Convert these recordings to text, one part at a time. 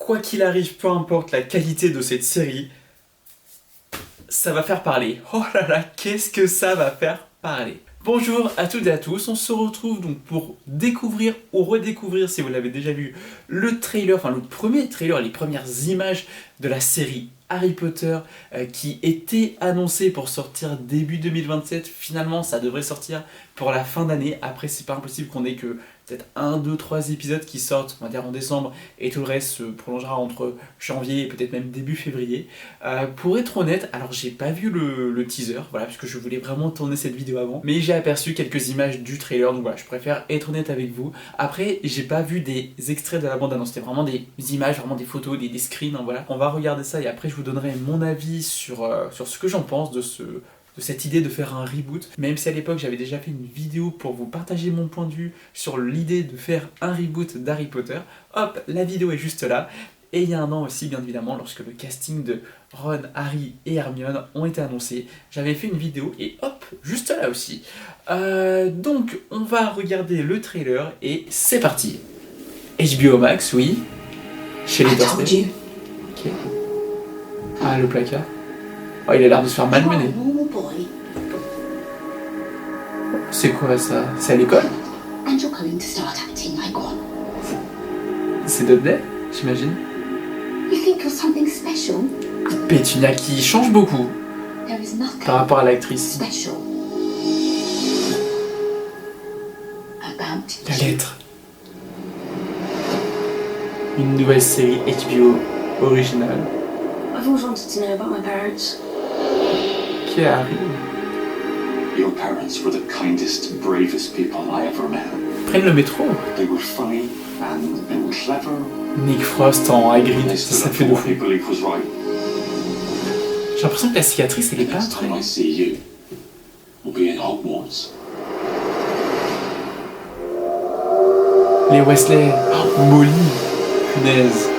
quoi qu'il arrive, peu importe la qualité de cette série, ça va faire parler. Oh là là, qu'est-ce que ça va faire parler. Bonjour à toutes et à tous, on se retrouve donc pour découvrir ou redécouvrir, si vous l'avez déjà vu, le trailer, enfin le premier trailer, les premières images de la série Harry Potter qui était annoncé pour sortir début 2027. Finalement, ça devrait sortir pour la fin d'année. Après, c'est pas impossible qu'on ait que peut-être 1, 2, 3 épisodes qui sortent, on va dire en décembre, et tout le reste se prolongera entre janvier et peut-être même début février. Pour être honnête, alors j'ai pas vu le teaser, voilà, parce que je voulais vraiment tourner cette vidéo avant, mais j'ai aperçu quelques images du trailer, donc voilà, je préfère être honnête avec vous. Après, j'ai pas vu des extraits de la bande-annonce, c'était vraiment des images, vraiment des photos, des screens, hein, voilà. On va regarder ça et après je vous donnerai mon avis sur ce que j'en pense de cette idée de faire un reboot, même si à l'époque j'avais déjà fait une vidéo pour vous partager mon point de vue sur l'idée de faire un reboot d'Harry Potter. Hop, la vidéo est juste là. Et il y a un an aussi, bien évidemment, lorsque le casting de Ron, Harry et Hermione ont été annoncés, j'avais fait une vidéo et hop, juste là aussi. Donc, on va regarder le trailer et c'est parti. HBO Max, oui. Chez les Dursley. Ok. Ah, le placard. Oh, il a l'air de se faire malmener. C'est quoi ça? C'est à l'école? C'est Dudley, j'imagine. Pétunia qui change beaucoup par rapport à l'actrice. La lettre. Une nouvelle série HBO originale. Qui arrive. Your parents were the kindest, bravest people I ever met. Prennent le métro. They were funny and clever. Nick Frost en Hagrid, ça fait de fou. J'ai l'impression que la cicatrice, elle est pas très... Les Weasley, oh, Molly, punaise.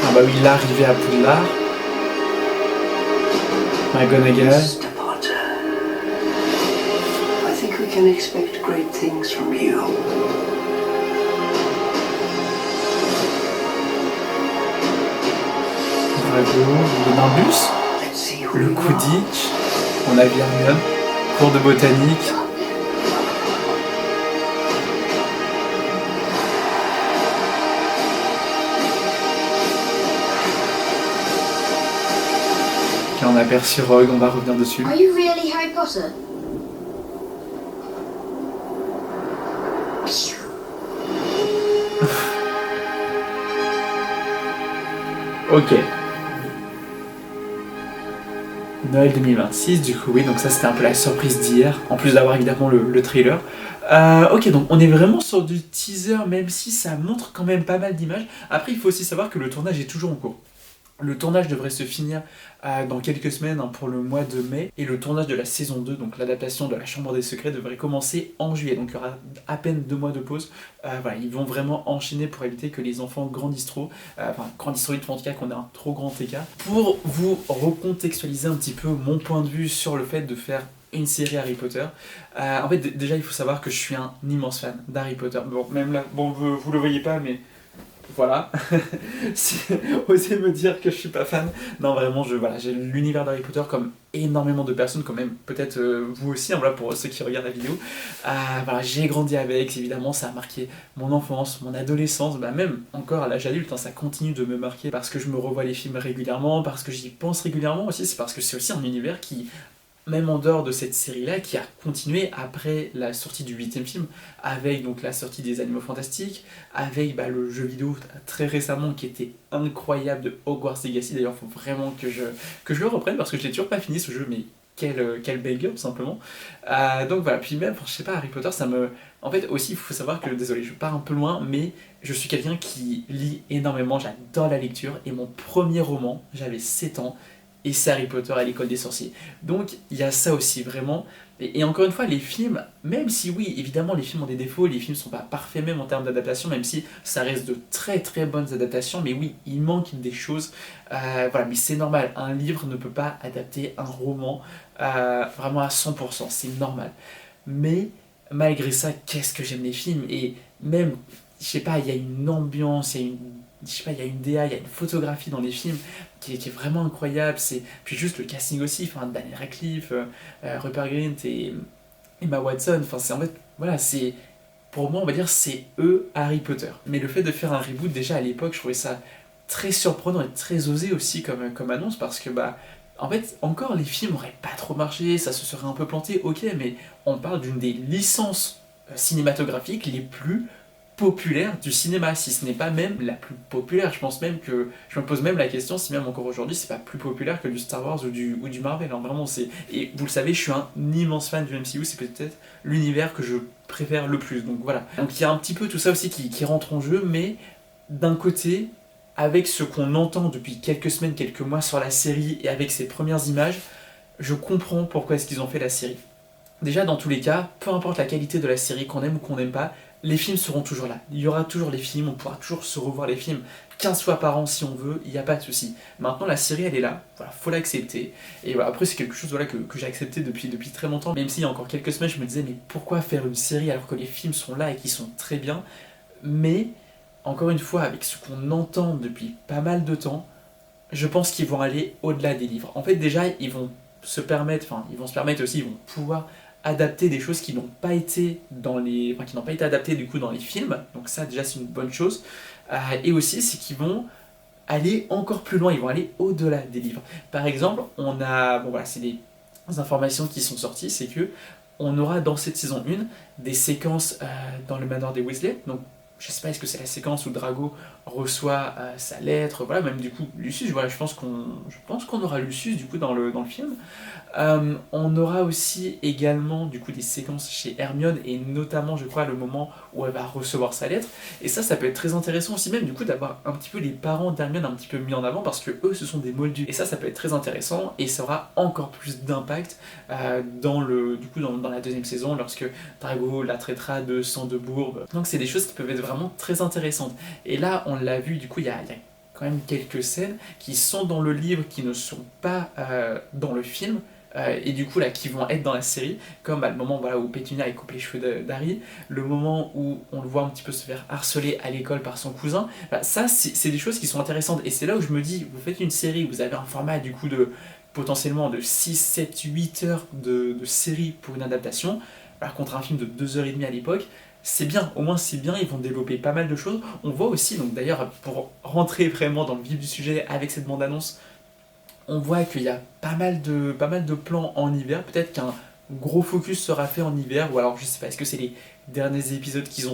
Ah bah oui, là, arrivé à Poudlard. McGonagall. I think we can expect great things from you. Drago, le Nimbus, le Quidditch, on a vu Hermione, cours de botanique. Ok, on a aperçu Rogue, on va revenir dessus. Are you really Harry Potter? Ok. Noël 2026, du coup oui, donc ça c'était un peu la surprise d'hier, en plus d'avoir évidemment le trailer. Ok, donc on est vraiment sur du teaser, même si ça montre quand même pas mal d'images. Après, il faut aussi savoir que le tournage est toujours en cours. Le tournage devrait se finir dans quelques semaines, hein, pour le mois de mai, et le tournage de la saison 2, donc l'adaptation de la Chambre des Secrets, devrait commencer en juillet, donc il y aura à peine 2 mois de pause. Voilà, ils vont vraiment enchaîner pour éviter que les enfants grandissent trop, grandissent trop vite, en tout cas qu'on ait un trop grand écart. Pour vous recontextualiser un petit peu mon point de vue sur le fait de faire une série Harry Potter. En fait, déjà il faut savoir que je suis un immense fan d'Harry Potter. Bon, même là, bon, vous le voyez pas, mais... Voilà, si, osez me dire que je suis pas fan. Non, vraiment, voilà, j'ai l'univers d'Harry Potter comme énormément de personnes, quand même, peut-être vous aussi, hein, voilà, pour ceux qui regardent la vidéo. Voilà, j'ai grandi avec, évidemment, ça a marqué mon enfance, mon adolescence, bah, même encore à l'âge adulte, hein, ça continue de me marquer parce que je me revois les films régulièrement, parce que j'y pense régulièrement aussi, c'est parce que c'est aussi un univers qui... Même en dehors de cette série-là, qui a continué après la sortie du 8e film, avec donc la sortie des Animaux Fantastiques, avec le jeu vidéo très récemment qui était incroyable de Hogwarts Legacy. D'ailleurs, il faut vraiment que je le reprenne parce que je l'ai toujours pas fini ce jeu, mais quel banger tout simplement. Donc voilà, puis même, je sais pas, Harry Potter, ça me... En fait aussi, il faut savoir que, désolé, je pars un peu loin, mais je suis quelqu'un qui lit énormément, j'adore la lecture, et mon premier roman, j'avais 7 ans, et c'est Harry Potter à l'école des sorciers. Donc il y a ça aussi vraiment. Et encore une fois, les films, même si oui, évidemment les films ont des défauts, les films sont pas parfaits même en termes d'adaptation, même si ça reste de très très bonnes adaptations, mais oui, il manque des choses. Voilà, mais c'est normal, un livre ne peut pas adapter un roman vraiment à 100%, c'est normal. Mais malgré ça, qu'est-ce que j'aime les films, et même, je sais pas, il y a une ambiance, il y a une, je sais pas, il y a une DA, il y a une photographie dans les films qui est vraiment incroyable, puis juste le casting aussi, enfin, Daniel Radcliffe, Rupert Grint et Emma Watson, enfin, c'est en fait, voilà, c'est, pour moi, on va dire, c'est eux Harry Potter. Mais le fait de faire un reboot, déjà à l'époque, je trouvais ça très surprenant et très osé aussi comme annonce, parce que, bah, en fait, encore, les films auraient pas trop marché, ça se serait un peu planté, ok, mais on parle d'une des licences cinématographiques les plus populaires du cinéma, si ce n'est pas même la plus populaire. Je pense même que, je me pose même la question si même encore aujourd'hui, c'est pas plus populaire que du Star Wars ou du Marvel, hein, vraiment, c'est... Et vous le savez, je suis un immense fan du MCU, c'est peut-être l'univers que je préfère le plus, donc voilà. Donc il y a un petit peu tout ça aussi qui rentre en jeu, mais d'un côté, avec ce qu'on entend depuis quelques semaines, quelques mois sur la série et avec ses premières images, je comprends pourquoi est-ce qu'ils ont fait la série. Déjà, dans tous les cas, peu importe la qualité de la série, qu'on aime ou qu'on n'aime pas, les films seront toujours là. Il y aura toujours les films, on pourra toujours se revoir les films 15 fois par an si on veut, il n'y a pas de souci. Maintenant, la série, elle est là, voilà, faut l'accepter. Et voilà, après, c'est quelque chose voilà, que j'ai accepté depuis très longtemps, même s'il y a encore quelques semaines, je me disais, mais pourquoi faire une série alors que les films sont là et qu'ils sont très bien. Mais, encore une fois, avec ce qu'on entend depuis pas mal de temps, je pense qu'ils vont aller au-delà des livres. En fait, déjà, ils vont se permettre aussi, ils vont pouvoir adapter des choses qui n'ont pas été qui n'ont pas été adaptées du coup dans les films. Donc ça, déjà, c'est une bonne chose. Et aussi, c'est qu'ils vont aller encore plus loin, ils vont aller au-delà des livres. Par exemple, on a, bon voilà, c'est des informations qui sont sorties, c'est que on aura dans cette saison 1 des séquences dans le manoir des Weasley. Donc je sais pas, est-ce que c'est la séquence où Drago reçoit sa lettre, voilà, même du coup Lucius, voilà, je pense qu'on aura Lucius du coup dans le film. On aura aussi également du coup des séquences chez Hermione, et notamment je crois le moment où elle va recevoir sa lettre, et ça peut être très intéressant aussi même du coup d'avoir un petit peu les parents d'Hermione un petit peu mis en avant, parce que eux ce sont des moldus, et ça peut être très intéressant, et ça aura encore plus d'impact dans la deuxième saison lorsque Drago la traitera de sang de bourbe. Donc c'est des choses qui peuvent être vraiment très intéressantes, et là on l'a vu, du coup il y a quand même quelques scènes qui sont dans le livre, qui ne sont pas dans le film, et du coup là qui vont être dans la série, comme le moment voilà, où Pétunia elle coupe les cheveux d'Harry, le moment où on le voit un petit peu se faire harceler à l'école par son cousin, ça c'est des choses qui sont intéressantes, et c'est là où je me dis, vous faites une série, vous avez un format du coup de potentiellement de 6, 7, 8 heures de série pour une adaptation, contre un film de 2h30 à l'époque, c'est bien, au moins c'est bien, ils vont développer pas mal de choses. On voit aussi, donc d'ailleurs, pour rentrer vraiment dans le vif du sujet avec cette bande-annonce, on voit qu'il y a pas mal de plans en hiver, peut-être qu'un gros focus sera fait en hiver, ou alors je sais pas, est-ce que c'est les derniers épisodes qu'ils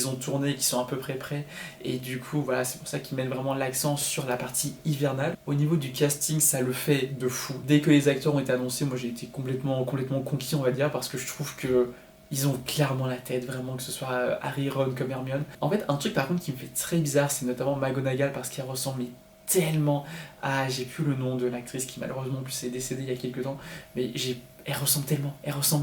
ont tournés, qui sont à peu près, et du coup voilà, c'est pour ça qu'ils mettent vraiment l'accent sur la partie hivernale. Au niveau du casting, ça le fait de fou. Dès que les acteurs ont été annoncés, moi j'ai été complètement conquis, on va dire, parce que je trouve que ils ont clairement la tête, vraiment, que ce soit Harry, Ron comme Hermione. En fait, un truc par contre qui me fait très bizarre, c'est notamment McGonagall, parce qu'elle ressemble tellement à... J'ai plus le nom de l'actrice qui malheureusement en plus est décédée il y a quelques temps, mais elle ressemble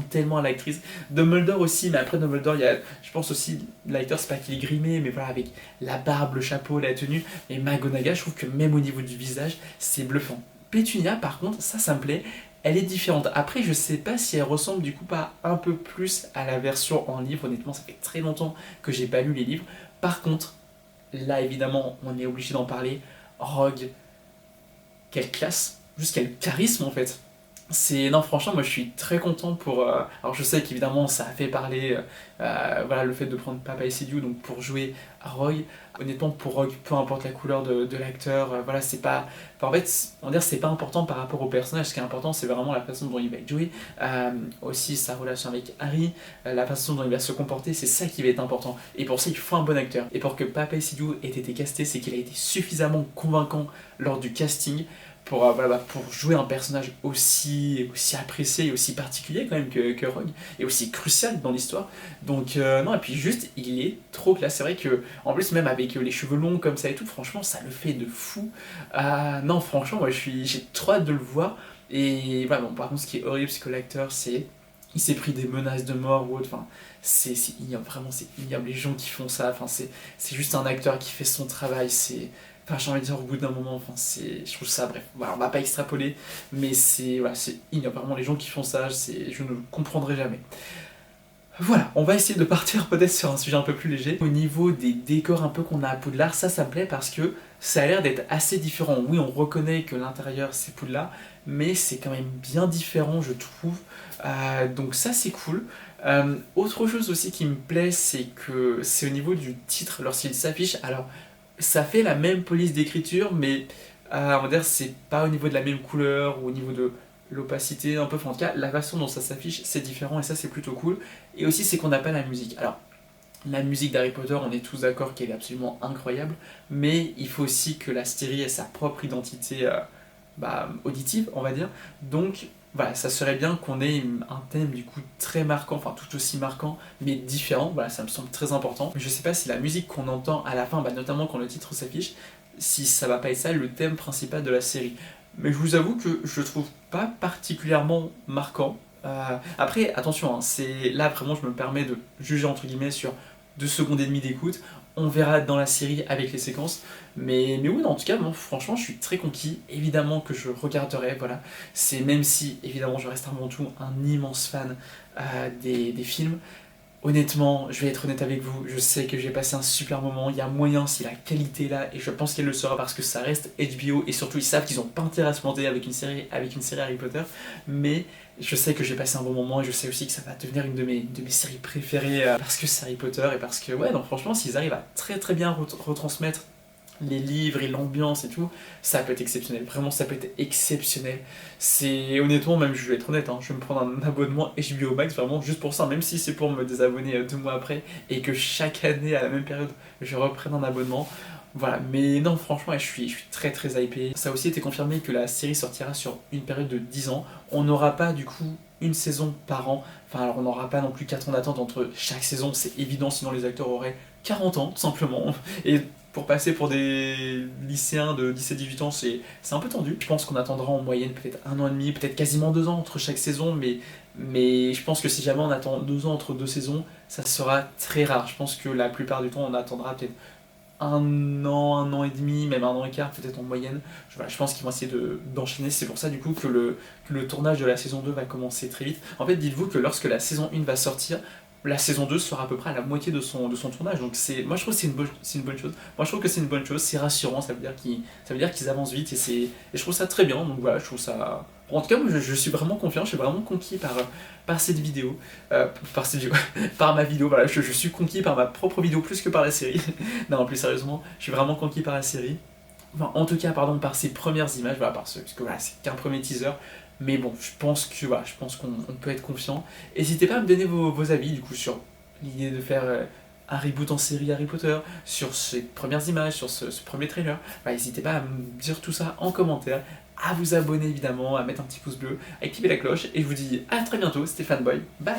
tellement à l'actrice. Dumbledore aussi, mais après Dumbledore, il y a, je pense aussi, l'acteur, c'est pas qu'il est grimé, mais voilà, avec la barbe, le chapeau, la tenue. Mais McGonagall, je trouve que même au niveau du visage, c'est bluffant. Pétunia, par contre, ça me plaît. Elle est différente. Après, je sais pas si elle ressemble du coup pas un peu plus à la version en livre. Honnêtement, ça fait très longtemps que j'ai pas lu les livres. Par contre, là évidemment, on est obligé d'en parler. Rogue, quelle classe, juste quel charisme en fait. Non, franchement, moi je suis très content pour... alors je sais qu'évidemment ça a fait parler voilà, le fait de prendre Papa et Sidiou donc pour jouer à Rogue. Honnêtement, pour Rogue, peu importe la couleur de l'acteur, voilà, c'est pas... Enfin, en fait, on va dire c'est pas important par rapport au personnage, ce qui est important c'est vraiment la façon dont il va être joué, aussi sa relation avec Harry, la façon dont il va se comporter, c'est ça qui va être important. Et pour ça, il faut un bon acteur. Et pour que Papa et Sidiou ait été casté, c'est qu'il a été suffisamment convaincant lors du casting pour jouer un personnage aussi apprécié et aussi particulier quand même que Rogue, et aussi crucial dans l'histoire. Donc non, et puis juste, il est trop classe. C'est vrai que, en plus, même avec les cheveux longs comme ça et tout, franchement, ça le fait de fou. Non, franchement, moi j'ai trop hâte de le voir. Et voilà, bon, par contre, ce qui est horrible, c'est que l'acteur, il s'est pris des menaces de mort ou autre, enfin, c'est ignoble, vraiment, c'est ignoble, les gens qui font ça, enfin, c'est juste un acteur qui fait son travail, enfin, j'ai envie de dire, au bout d'un moment, enfin, je trouve ça, bref, voilà, on va pas extrapoler, mais voilà, c'est ignoble, vraiment, les gens qui font ça, je ne le comprendrai jamais. Voilà, on va essayer de partir peut-être sur un sujet un peu plus léger. Au niveau des décors un peu qu'on a à Poudlard, ça me plaît parce que ça a l'air d'être assez différent. Oui, on reconnaît que l'intérieur c'est Poudlard, mais c'est quand même bien différent je trouve. Donc ça c'est cool. Autre chose aussi qui me plaît, c'est que c'est au niveau du titre lorsqu'il s'affiche. Alors, ça fait la même police d'écriture, mais on va dire c'est pas au niveau de la même couleur ou au niveau de l'opacité un peu. Enfin, en tout cas, la façon dont ça s'affiche, c'est différent et ça c'est plutôt cool. Et aussi, c'est qu'on n'a pas la musique. Alors, la musique d'Harry Potter, on est tous d'accord qu'elle est absolument incroyable, mais il faut aussi que la série ait sa propre identité auditive, on va dire. Donc, voilà, ça serait bien qu'on ait un thème du coup très marquant, enfin tout aussi marquant, mais différent. Voilà, ça me semble très important. Mais je sais pas si la musique qu'on entend à la fin, notamment quand le titre s'affiche, si ça va pas être ça le thème principal de la série. Mais je vous avoue que je trouve pas particulièrement marquant. Après, attention, hein, c'est là vraiment je me permets de juger entre guillemets sur 2 secondes et demie d'écoute. On verra dans la série avec les séquences. Mais oui, non, en tout cas, bon, franchement, je suis très conquis. Évidemment que je regarderai, voilà. C'est même si, évidemment, je reste avant tout un immense fan des films. Honnêtement, je vais être honnête avec vous, je sais que j'ai passé un super moment, il y a moyen si la qualité est là, et je pense qu'elle le sera parce que ça reste HBO, et surtout ils savent qu'ils n'ont pas intérêt à se planter avec une série Harry Potter, mais je sais que j'ai passé un bon moment, et je sais aussi que ça va devenir une de mes séries préférées, parce que c'est Harry Potter, et parce que, ouais, donc franchement, s'ils arrivent à très très bien retransmettre les livres et l'ambiance et tout, ça peut être exceptionnel. Vraiment, ça peut être exceptionnel. C'est honnêtement, même je vais être honnête, hein, je vais me prendre un abonnement HBO Max vraiment juste pour ça, même si c'est pour me désabonner 2 mois après et que chaque année à la même période je reprenne un abonnement. Voilà, mais non, franchement, je suis très très hypé. Ça a aussi été confirmé que la série sortira sur une période de 10 ans. On n'aura pas du coup une saison par an. Enfin, alors on n'aura pas non plus 4 ans d'attente entre chaque saison, c'est évident, sinon les acteurs auraient 40 ans, tout simplement. Et pour passer pour des lycéens de 17-18 ans, c'est un peu tendu. Je pense qu'on attendra en moyenne peut-être 1 an et demi, peut-être quasiment 2 ans entre chaque saison, mais je pense que si jamais on attend 2 ans entre 2 saisons, ça sera très rare. Je pense que la plupart du temps, on attendra peut-être 1 an et demi, même 1 an et quart peut-être en moyenne. Je pense qu'ils vont essayer d'enchaîner. C'est pour ça du coup que le tournage de la saison 2 va commencer très vite. En fait, dites-vous que lorsque la saison 1 va sortir, la saison 2 sera à peu près à la moitié de son tournage. Donc moi je trouve que c'est une bonne chose. Moi je trouve que c'est une bonne chose, c'est rassurant, ça veut dire qu'ils avancent vite et je trouve ça très bien. Donc voilà, je trouve ça. En tout cas, moi je suis vraiment confiant, je suis vraiment conquis par cette vidéo. Par ma vidéo, voilà, je suis conquis par ma propre vidéo plus que par la série. Non, plus sérieusement, je suis vraiment conquis par la série. Enfin, en tout cas, pardon, par ses premières images, voilà, parce que voilà, c'est qu'un premier teaser. Mais bon, je pense qu'on peut être confiant. N'hésitez pas à me donner vos avis du coup sur l'idée de faire un reboot en série Harry Potter, sur ces premières images, sur ce premier trailer. N'hésitez pas à me dire tout ça en commentaire, à vous abonner évidemment, à mettre un petit pouce bleu, à activer la cloche. Et je vous dis à très bientôt, c'était Fanboy, bye.